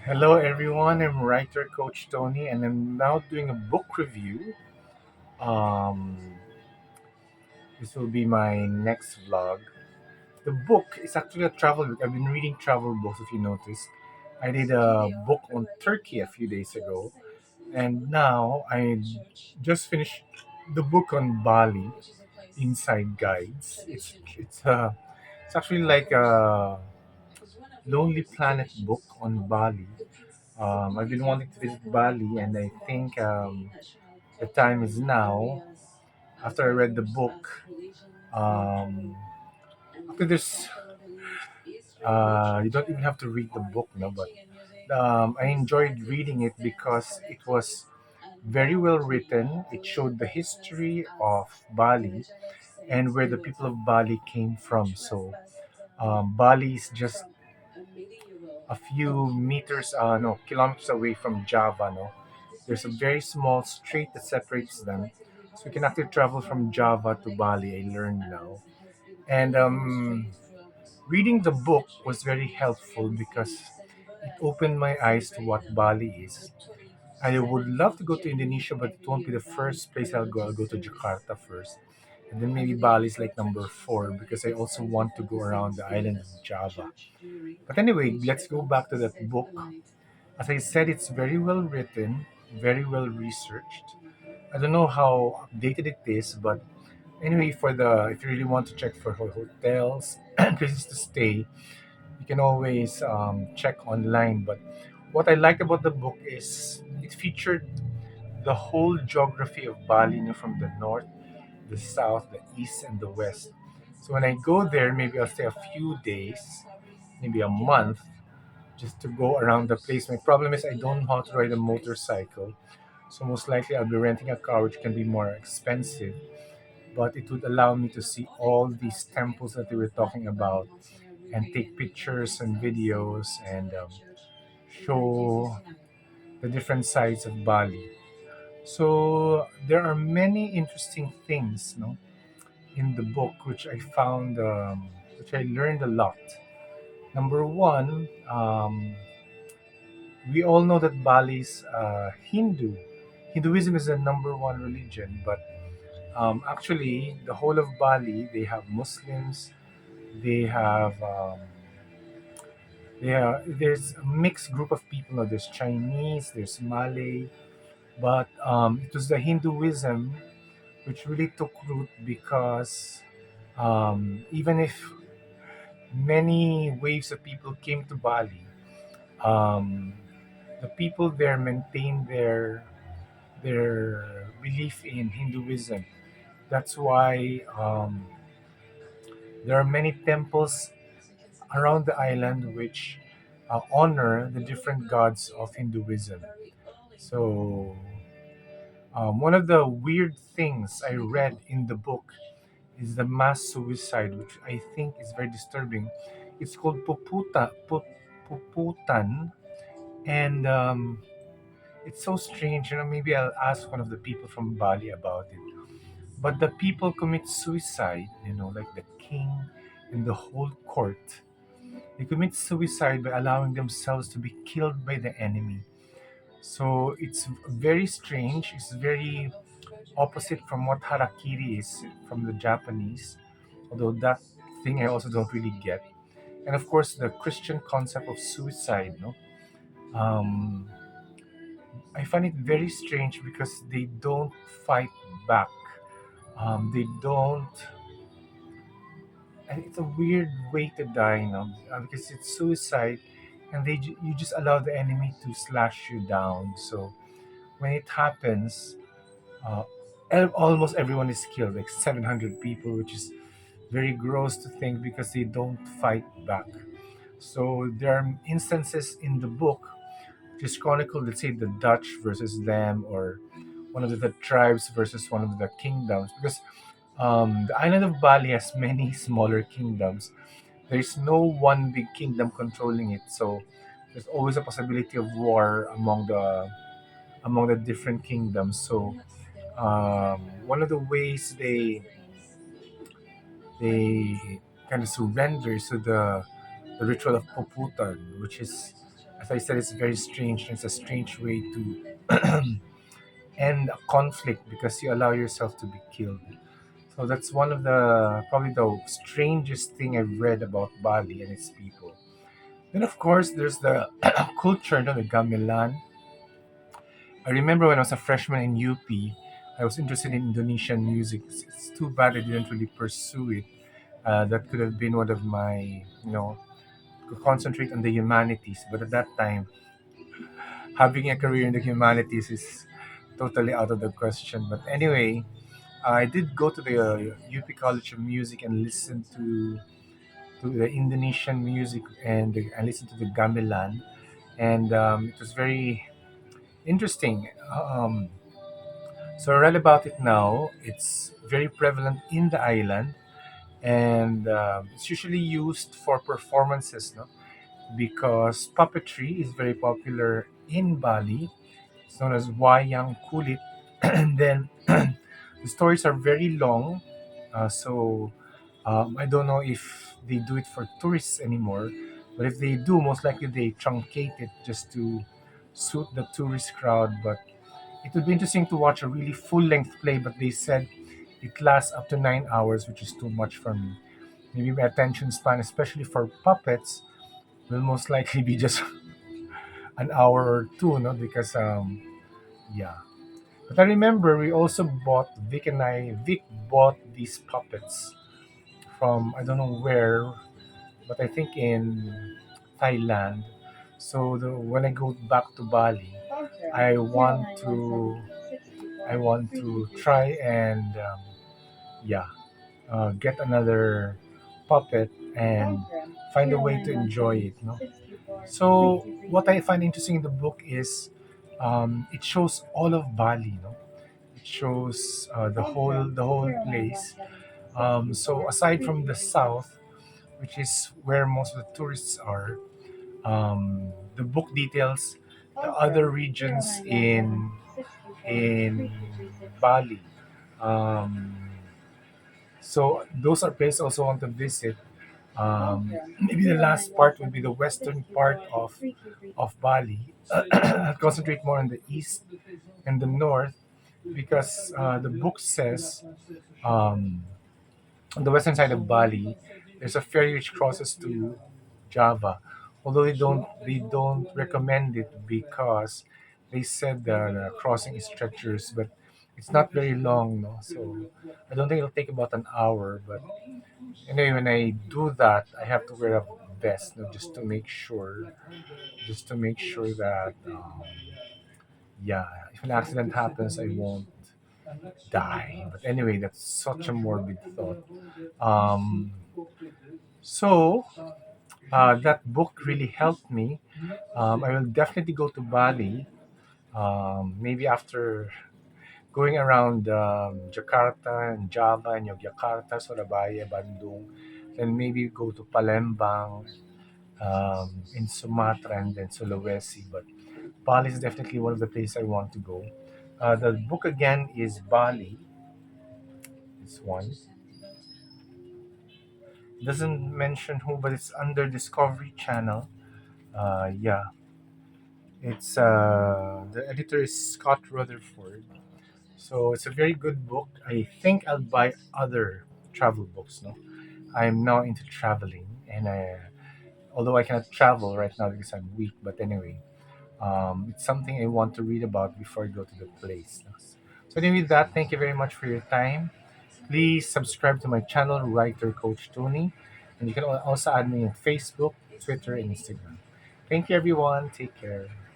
Hello, everyone. I'm writer Coach Tony, and I'm now doing a book review. Um, this will be my next vlog. The book is actually a travel book. I've been reading travel books, if you noticed. I did a book on Turkey a few days ago, and now I just finished the book on Bali, Inside Guides. It's actually like a Lonely Planet book on Bali. I've been wanting to visit Bali, and I think the time is now. After I read the book, um, after this, you don't even have to read the book, no. But I enjoyed reading it because it was very well written. It showed the history of Bali and where the people of Bali came from. So Bali is just a few meters, no, kilometers away from Java. No, there's a very small strait that separates them, so you can actually travel from Java to Bali. I learned now, and reading the book was very helpful because it opened my eyes to what Bali is. I would love to go to Indonesia, but it won't be the first place I'll go. I'll go to Jakarta first, and then maybe Bali is like number four because I also want to go around the island of Java. But anyway, let's go back to that book. As I said, it's very well written, very well researched. I don't know how updated it is, but anyway, for the if you really want to check for hotels and places to stay, you can always check online. But what I liked about the book is it featured the whole geography of Bali, from the north, the south, the east, and the west. So when I go there, maybe I'll stay a few days, maybe a month, just to go around the place. My problem is I don't know how to ride a motorcycle, so most likely I'll be renting a car, which can be more expensive. But it would allow me to see all these temples that they were talking about, and take pictures and videos, and show the different sides of Bali. So there are many interesting things, in the book, which I found, which I learned a lot. Number one, we all know that Bali's Hindu. Hinduism is the number one religion, but actually, the whole of Bali, they have Muslims, they have, there's a mixed group of people. Now, there's Chinese, there's Malay, but it was the Hinduism which really took root because even if many waves of people came to Bali, um, the people there maintained their belief in Hinduism. That's why there are many temples around the island which honor the different gods of Hinduism. So, one of the weird things I read in the book is the mass suicide, which I think is very disturbing. It's called Puputan, and it's so strange. Maybe I'll ask one of the people from Bali about it. But the people commit suicide, like the king and the whole court. They commit suicide by allowing themselves to be killed by the enemy. So it's very strange. It's very opposite from what harakiri is from the Japanese, although that thing I also don't really get. And of course, the Christian concept of suicide. No, um, I find it very strange because they don't fight back. They don't. And it's a weird way to die, because it's suicide, and you just allow the enemy to slash you down. So when it happens, uh, almost everyone is killed, like 700 people, which is very gross to think because they don't fight back. So there are instances in the book just chronicle, let's say, the Dutch versus them, or one of the tribes versus one of the kingdoms, because the island of Bali has many smaller kingdoms. There's no one big kingdom controlling it, so there's always a possibility of war among the different kingdoms. So one of the ways they kind of surrender to the ritual of Poputan, which is as I said, it's very strange. It's a strange way to end a conflict because you allow yourself to be killed. So that's one of the probably the strangest thing I've read about Bali and its people. Then of course there's the culture, the gamelan. I remember when I was a freshman in UP, I was interested in Indonesian music. It's too bad I didn't really pursue it. That could have been one of my, to concentrate on the humanities. But at that time, having a career in the humanities is totally out of the question. But anyway, I did go to the UP College of Music and listen to the Indonesian music, and I listened to the gamelan, and it was very interesting. So I read about it now. It's very prevalent in the island, and it's usually used for performances, no? Because puppetry is very popular in Bali. It's known as wayang kulit, and then the stories are very long. I don't know if they do it for tourists anymore, but if they do, most likely they truncate it just to suit the tourist crowd. But it would be interesting to watch a really full length play, but they said it lasts up to 9 hours, which is too much for me. Maybe my attention span, especially for puppets, will most likely be just an hour or two, no? Because yeah. But I remember we also bought Vic bought these puppets from I don't know where, but I think in Thailand. So when I go back to Bali, I want to I want to try and yeah, get another puppet and find a way to enjoy it. No? So what I find interesting in the book is it shows all of Bali. No? It shows the whole place. So aside from the south, which is where most of the tourists are, the book details the other regions in Bali. Um, so those are places I also want to visit. Maybe the last part would be the western part of Bali. I'll concentrate more on the east and the north because the book says um, on the western side of Bali, there's a ferry which crosses to Java. Although they don't recommend it because they said the crossing is treacherous, but it's not very long, no. So I don't think it'll take about an hour. But anyway, when I do that, I have to wear a vest, no, just to make sure that yeah, if an accident happens, I won't die. But anyway, that's such a morbid thought. Um, so that book really helped me. I will definitely go to Bali. Maybe after going around Jakarta and Java and Yogyakarta, Surabaya, Bandung, then maybe go to Palembang in Sumatra and then Sulawesi. But Bali is definitely one of the places I want to go. The book again is Bali. This one doesn't mention who, but it's under Discovery Channel. Yeah, the editor is Scott Rutherford. So it's a very good book. I think I'll buy other travel books. No, I'm now into traveling, and although I cannot travel right now because I'm weak, but anyway, it's something I want to read about before I go to the place. No? So anyway, with that, thank you very much for your time. Please subscribe to my channel, Writer Coach Tony, and you can also add me on Facebook, Twitter, and Instagram. Thank you, everyone. Take care.